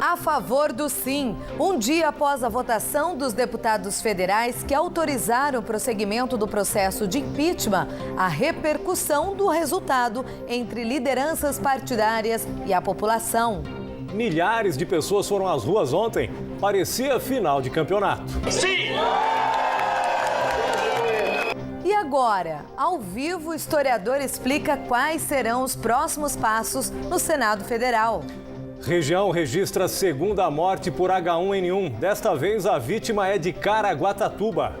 A favor do sim. Um dia após a votação dos deputados federais que autorizaram o prosseguimento do processo de impeachment, a repercussão do resultado entre lideranças partidárias e a população. Milhares de pessoas foram às ruas ontem. Parecia final de campeonato. Sim! E agora, ao vivo, o historiador explica quais serão os próximos passos no Senado Federal. Região registra segunda morte por H1N1. Desta vez, a vítima é de Caraguatatuba.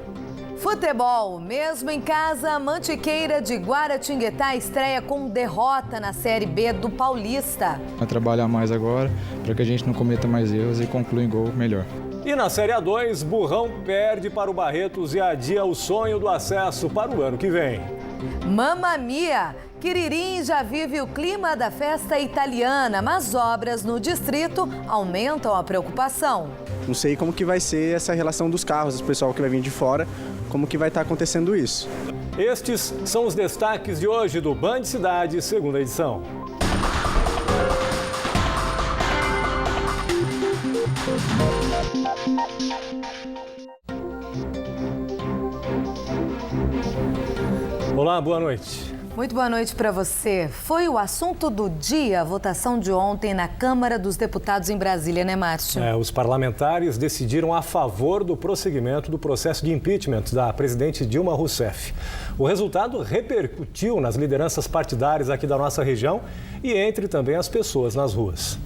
Futebol, mesmo em casa, a Mantiqueira de Guaratinguetá estreia com derrota na Série B do Paulista. Vai trabalhar mais agora para que a gente não cometa mais erros e conclua em gol melhor. E na Série A2, Burrão perde para o Barretos e adia o sonho do acesso para o ano que vem. Mamma Mia! Quiririm já vive o clima da festa italiana, mas obras no distrito aumentam a preocupação. Não sei como que vai ser essa relação dos carros, do pessoal que vai vir de fora, como que vai estar acontecendo isso. Estes são os destaques de hoje do Band Cidade, segunda edição. Olá, boa noite. Muito boa noite para você. Foi o assunto do dia a votação de ontem na Câmara dos Deputados em Brasília, né, Márcio? Os parlamentares decidiram a favor do prosseguimento do processo de impeachment da presidente Dilma Rousseff. O resultado repercutiu nas lideranças partidárias aqui da nossa região e entre também as pessoas nas ruas.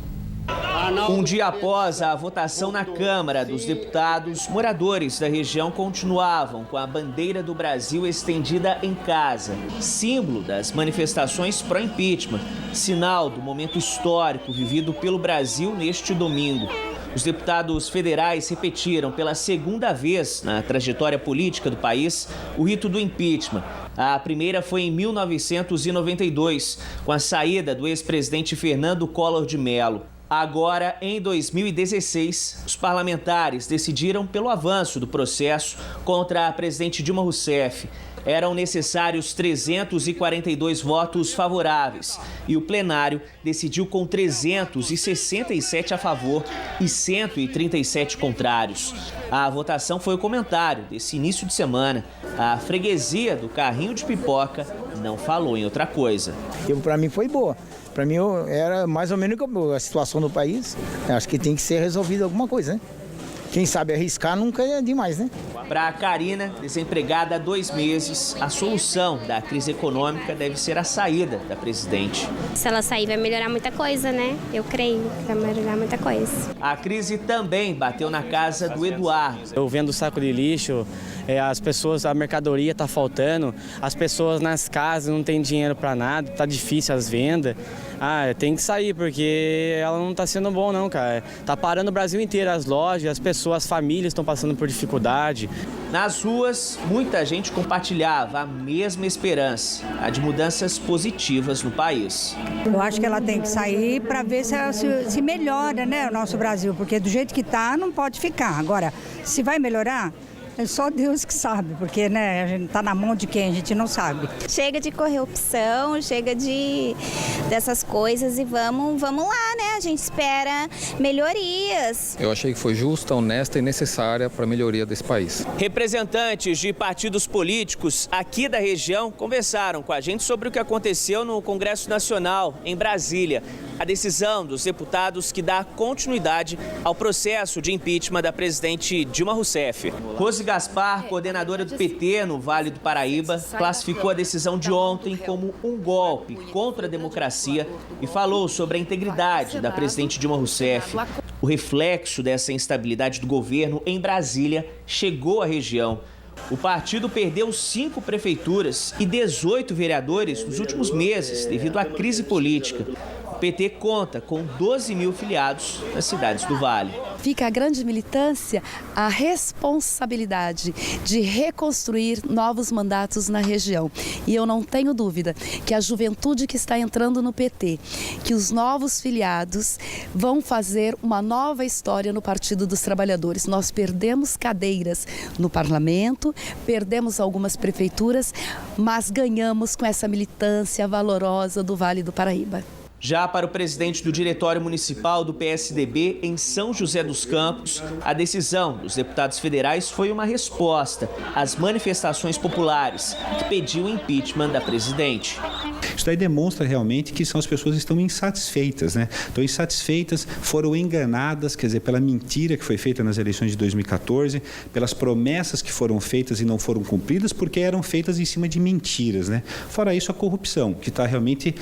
Um dia após a votação na Câmara dos Deputados, moradores da região continuavam com a bandeira do Brasil estendida em casa, símbolo das manifestações pró-impeachment, sinal do momento histórico vivido pelo Brasil neste domingo. Os deputados federais repetiram pela segunda vez na trajetória política do país o rito do impeachment. A primeira foi em 1992, com a saída do ex-presidente Fernando Collor de Mello. Agora, em 2016, os parlamentares decidiram pelo avanço do processo contra a presidente Dilma Rousseff. Eram necessários 342 votos favoráveis e o plenário decidiu com 367 a favor e 137 contrários. A votação foi o comentário desse início de semana. A freguesia do carrinho de pipoca não falou em outra coisa. Para mim foi boa. Para mim era mais ou menos a situação do país. Acho que tem que ser resolvida alguma coisa, né? Quem sabe arriscar nunca é demais, né? Para a Karina, desempregada há 2 meses, a solução da crise econômica deve ser a saída da presidente. Se ela sair, vai melhorar muita coisa, né? Eu creio que vai melhorar muita coisa. A crise também bateu na casa do Eduardo. Eu vendo saco de lixo, as pessoas, a mercadoria tá faltando, as pessoas nas casas não tem dinheiro para nada, tá difícil as vendas. Tem que sair, porque ela não tá sendo bom não, cara. Tá parando o Brasil inteiro, as lojas, as pessoas, as famílias estão passando por dificuldade. Nas ruas, muita gente compartilhava a mesma esperança, a de mudanças positivas no país. Eu acho que ela tem que sair para ver se melhora, né, o nosso Brasil, porque do jeito que tá, não pode ficar. Agora, se vai melhorar, é só Deus que sabe, porque, né, a gente tá na mão de quem a gente não sabe. Chega de corrupção, chega dessas coisas e vamos lá, né? A gente espera melhorias. Eu achei que foi justa, honesta e necessária para a melhoria desse país. Representantes de partidos políticos aqui da região conversaram com a gente sobre o que aconteceu no Congresso Nacional, em Brasília. A decisão dos deputados que dá continuidade ao processo de impeachment da presidente Dilma Rousseff. Rose Gaspar, coordenadora do PT no Vale do Paraíba, classificou a decisão de ontem como um golpe contra a democracia e falou sobre a integridade da presidente Dilma Rousseff. O reflexo dessa instabilidade do governo em Brasília chegou à região. O partido perdeu 5 prefeituras e 18 vereadores nos últimos meses devido à crise política. O PT conta com 12 mil filiados nas cidades do Vale. Fica a grande militância, a responsabilidade de reconstruir novos mandatos na região. E eu não tenho dúvida que a juventude que está entrando no PT, que os novos filiados vão fazer uma nova história no Partido dos Trabalhadores. Nós perdemos cadeiras no parlamento, perdemos algumas prefeituras, mas ganhamos com essa militância valorosa do Vale do Paraíba. Já para o presidente do Diretório Municipal do PSDB em São José dos Campos, a decisão dos deputados federais foi uma resposta às manifestações populares que pediam o impeachment da presidente. Isso daí demonstra realmente que as pessoas estão insatisfeitas, né? Estão insatisfeitas, foram enganadas, quer dizer, pela mentira que foi feita nas eleições de 2014, pelas promessas que foram feitas e não foram cumpridas, porque eram feitas em cima de mentiras, né? Fora isso, a corrupção, que está realmente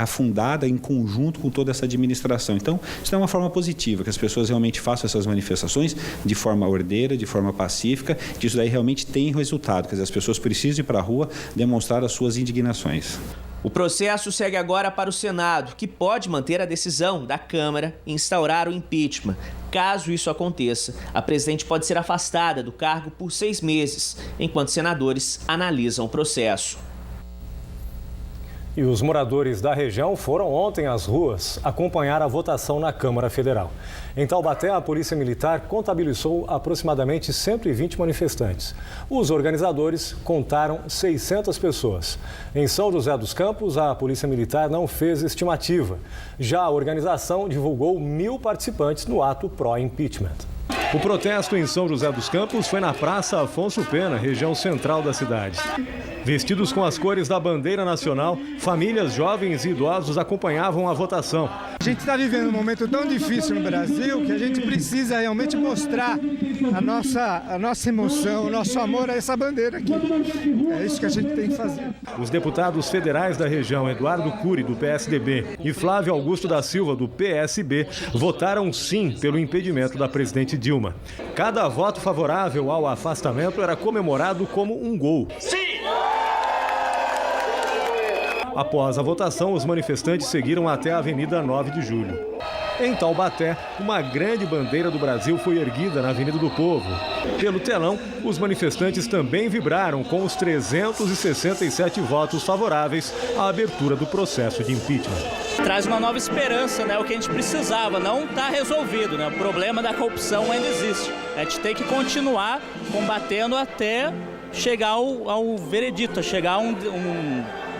afundada em conjunto com toda essa administração. Então, isso é uma forma positiva, que as pessoas realmente façam essas manifestações de forma ordeira, de forma pacífica, que isso daí realmente tem resultado, quer dizer, as pessoas precisam ir para a rua demonstrar as suas indignações. O processo segue agora para o Senado, que pode manter a decisão da Câmara e instaurar o impeachment. Caso isso aconteça, a presidente pode ser afastada do cargo por 6 meses, enquanto senadores analisam o processo. E os moradores da região foram ontem às ruas acompanhar a votação na Câmara Federal. Em Taubaté, a Polícia Militar contabilizou aproximadamente 120 manifestantes. Os organizadores contaram 600 pessoas. Em São José dos Campos, a Polícia Militar não fez estimativa. Já a organização divulgou 1.000 participantes no ato pró-impeachment. O protesto em São José dos Campos foi na Praça Afonso Pena, região central da cidade. Vestidos com as cores da bandeira nacional, famílias, jovens e idosos acompanhavam a votação. A gente está vivendo um momento tão difícil no Brasil que a gente precisa realmente mostrar a nossa emoção, o nosso amor a essa bandeira aqui. É isso que a gente tem que fazer. Os deputados federais da região, Eduardo Cury, do PSDB, e Flávio Augusto da Silva, do PSB, votaram sim pelo impedimento da presidente Dilma. Cada voto favorável ao afastamento era comemorado como um gol. Sim! Após a votação, os manifestantes seguiram até a Avenida 9 de Julho. Em Taubaté, uma grande bandeira do Brasil foi erguida na Avenida do Povo. Pelo telão, os manifestantes também vibraram com os 367 votos favoráveis à abertura do processo de impeachment. Traz uma nova esperança, né? O que a gente precisava, não está resolvido, né? O problema da corrupção ainda existe. A gente tem que continuar combatendo até chegar ao veredito, a chegar a um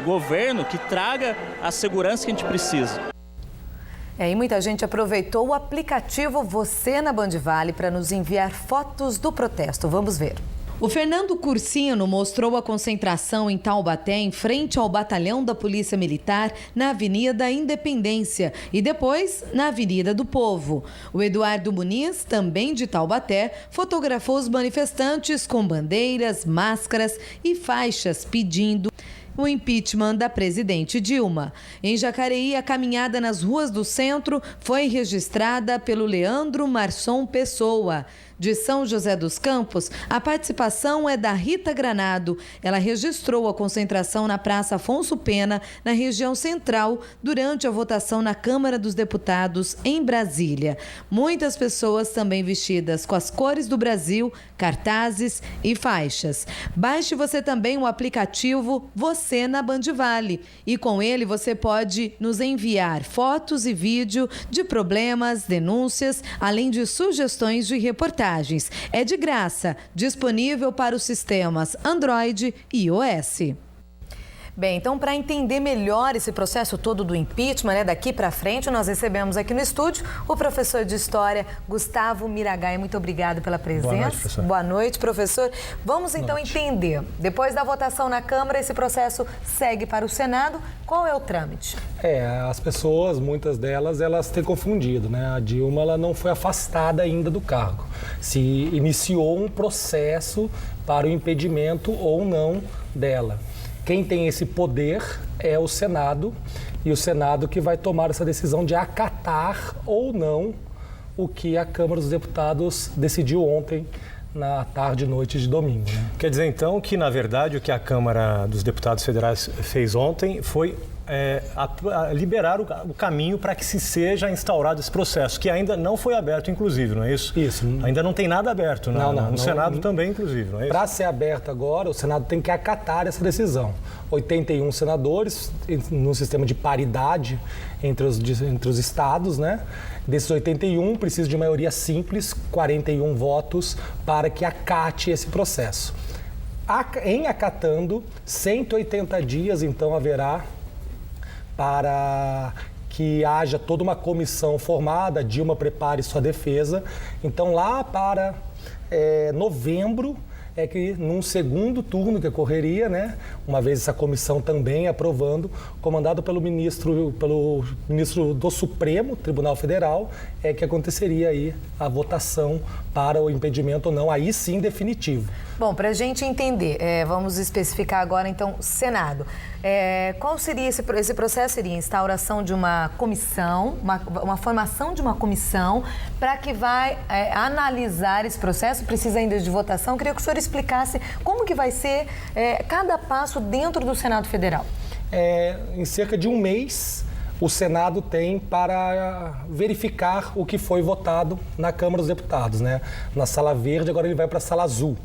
governo que traga a segurança que a gente precisa. E muita gente aproveitou o aplicativo Você na Band Vale para nos enviar fotos do protesto. Vamos ver. O Fernando Cursino mostrou a concentração em Taubaté em frente ao batalhão da Polícia Militar na Avenida Independência e depois na Avenida do Povo. O Eduardo Muniz, também de Taubaté, fotografou os manifestantes com bandeiras, máscaras e faixas pedindo o impeachment da presidente Dilma. Em Jacareí, a caminhada nas ruas do centro foi registrada pelo Leandro Marçom Pessoa. De São José dos Campos, a participação é da Rita Granado. Ela registrou a concentração na Praça Afonso Pena, na região central, durante a votação na Câmara dos Deputados, em Brasília. Muitas pessoas também vestidas com as cores do Brasil, cartazes e faixas. Baixe você também o aplicativo Você na Band Vale. E com ele você pode nos enviar fotos e vídeo de problemas, denúncias, além de sugestões de reportagem. É de graça, disponível para os sistemas Android e iOS. Bem, então para entender melhor esse processo todo do impeachment, daqui para frente, nós recebemos aqui no estúdio o professor de História, Gustavo Miragai. Muito obrigado pela presença. Boa noite, professor. Boa noite, professor. Vamos então entender, depois da votação na Câmara, esse processo segue para o Senado. Qual é o trâmite? As pessoas, muitas delas, elas têm confundido, né? A Dilma, ela não foi afastada ainda do cargo. Se iniciou um processo para o impedimento ou não dela. Quem tem esse poder é o Senado, e o Senado que vai tomar essa decisão de acatar ou não o que a Câmara dos Deputados decidiu ontem, na tarde e noite de domingo. Né? Quer dizer, então, que, na verdade, o que a Câmara dos Deputados Federais fez ontem foi liberar o caminho para que se seja instaurado esse processo, que ainda não foi aberto, inclusive, não é isso? Isso. Ainda não tem nada aberto, no Senado também, inclusive, não é isso? Para ser aberto agora, o Senado tem que acatar essa decisão. 81 senadores, no sistema de paridade entre os estados, né? Desses 81, precisa de maioria simples, 41 votos, para que acate esse processo. Em acatando, 180 dias, então, haverá para que haja toda uma comissão formada, Dilma prepare sua defesa. Então, lá para novembro, é que num segundo turno que ocorreria, né, uma vez essa comissão também aprovando, comandado pelo ministro do Supremo Tribunal Federal, é que aconteceria aí a votação para o impedimento ou não, aí sim definitivo. Bom, para a gente entender, vamos especificar agora então o Senado. Qual seria esse processo? Seria a instauração de uma comissão, uma formação de uma comissão para que vai analisar esse processo, precisa ainda de votação. Queria que o senhor explicasse como que vai ser cada passo dentro do Senado Federal. Em cerca de um mês, o Senado tem para verificar o que foi votado na Câmara dos Deputados, né? Na Sala Verde, agora ele vai para a Sala Azul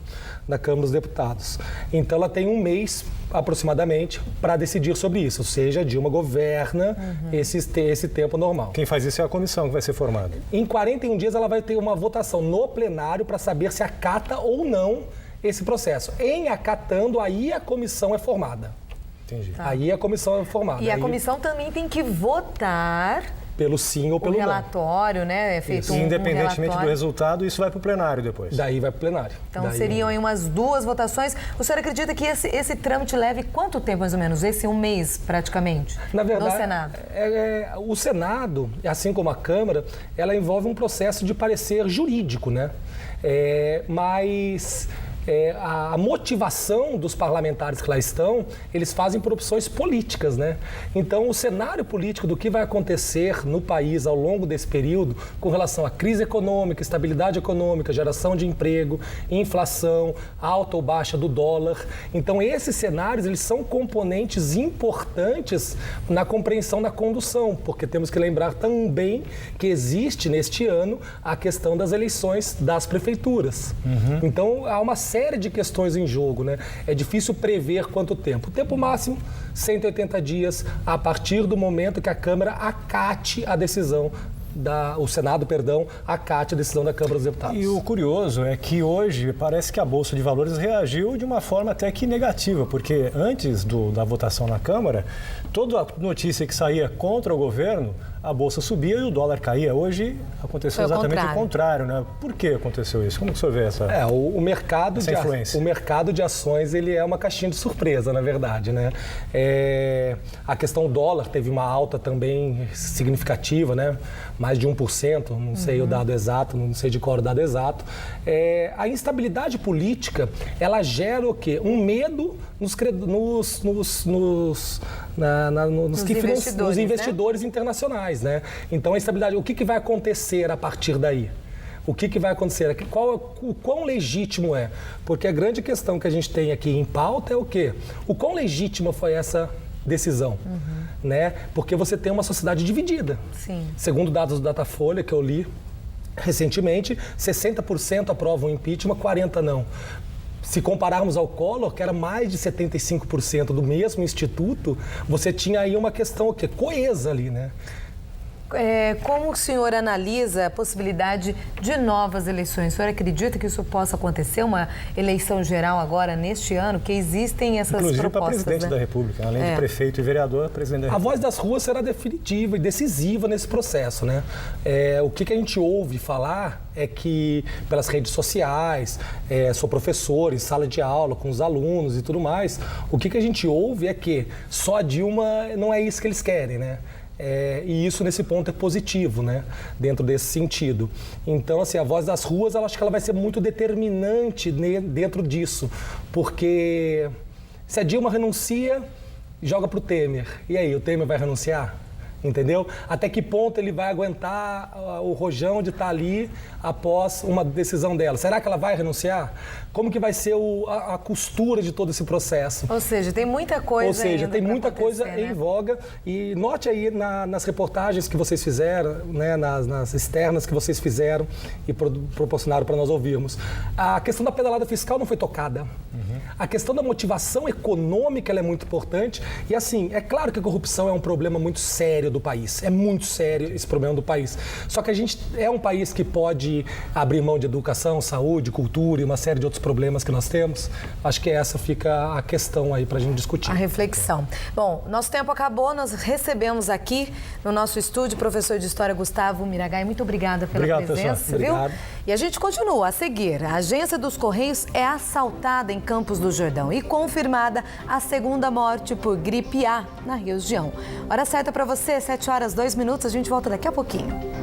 da Câmara dos Deputados. Então, ela tem um mês, aproximadamente, para decidir sobre isso. Ou seja, a Dilma governa esse tempo normal. Quem faz isso é a comissão que vai ser formada. Em 41 dias, ela vai ter uma votação no plenário para saber se acata ou não esse processo. Em acatando, aí a comissão é formada. Entendi. Aí a comissão é formada. E a comissão também tem que votar pelo sim ou pelo não. O relatório, né? É feito independentemente do resultado, isso vai para o plenário depois. Daí vai para o plenário. Então seriam aí umas 2 votações. O senhor acredita que esse trâmite leve quanto tempo, mais ou menos? Um mês, praticamente? Na verdade, no Senado? O Senado, assim como a Câmara, ela envolve um processo de parecer jurídico, né? Mas a motivação dos parlamentares que lá estão, eles fazem por opções políticas, né? Então, o cenário político do que vai acontecer no país ao longo desse período, com relação à crise econômica, estabilidade econômica, geração de emprego, inflação, alta ou baixa do dólar. Então, esses cenários, eles são componentes importantes na compreensão da condução, porque temos que lembrar também que existe, neste ano, a questão das eleições das prefeituras. Então, há uma série de questões em jogo, né? É difícil prever quanto tempo. O tempo máximo, 180 dias, a partir do momento que a Câmara acate a decisão o Senado, acate a decisão da Câmara dos Deputados. E o curioso é que hoje parece que a Bolsa de Valores reagiu de uma forma até que negativa, porque antes da votação na Câmara, toda notícia que saía contra o governo, a Bolsa subia e o dólar caía. Hoje aconteceu exatamente o contrário, né? Por que aconteceu isso? Como que o senhor vê essa influência? O mercado de ações, ele é uma caixinha de surpresa, na verdade, né? A questão do dólar teve uma alta também significativa, né? Mais de 1%, não sei o dado exato, não sei de qual é o dado exato. A instabilidade política, ela gera o quê? Um medo nos investidores internacionais, né? Então, a instabilidade, o que vai acontecer a partir daí? O que vai acontecer? O quão legítimo é? Porque a grande questão que a gente tem aqui em pauta é o quê? O quão legítima foi essa decisão, né? Porque você tem uma sociedade dividida. Sim. Segundo dados do Datafolha, que eu li recentemente, 60% aprovam o impeachment, 40% não. Se compararmos ao Collor, que era mais de 75% do mesmo instituto, você tinha aí uma questão coesa ali, né? Como o senhor analisa a possibilidade de novas eleições? O senhor acredita que isso possa acontecer, uma eleição geral agora, neste ano, que existem essas propostas? Inclusive para presidente, né, da República, além de prefeito e vereador, presidente da República. A voz das ruas será definitiva e decisiva nesse processo, né? O que a gente ouve falar é que, pelas redes sociais, sou professor em sala de aula com os alunos e tudo mais, o que a gente ouve é que só a Dilma não é isso que eles querem, né? E isso, nesse ponto, é positivo, né? Dentro desse sentido. Então, assim, a voz das ruas, eu acho que ela vai ser muito determinante dentro disso. Porque se a Dilma renuncia, joga para o Temer. E aí, o Temer vai renunciar? Entendeu? Até que ponto ele vai aguentar o rojão de estar ali após uma decisão dela? Será que ela vai renunciar? Como que vai ser a costura de todo esse processo? Ou seja, tem muita coisa em voga. E note aí nas reportagens que vocês fizeram, né, nas externas que vocês fizeram e proporcionaram para nós ouvirmos. A questão da pedalada fiscal não foi tocada. A questão da motivação econômica ela é muito importante. E assim, é claro que a corrupção é um problema muito sério sério do país. É muito sério esse problema do país. Só que a gente é um país que pode abrir mão de educação, saúde, cultura e uma série de outros problemas que nós temos. Acho que essa fica a questão aí para a gente discutir. A reflexão. Bom, nosso tempo acabou, nós recebemos aqui no nosso estúdio o professor de História Gustavo Miragai. Muito obrigada pela presença, viu? Obrigado. E a gente continua a seguir. A Agência dos Correios é assaltada em Campos do Jordão e confirmada a segunda morte por gripe A na região. Hora certa para você, 7 horas 2 minutos. A gente volta daqui a pouquinho.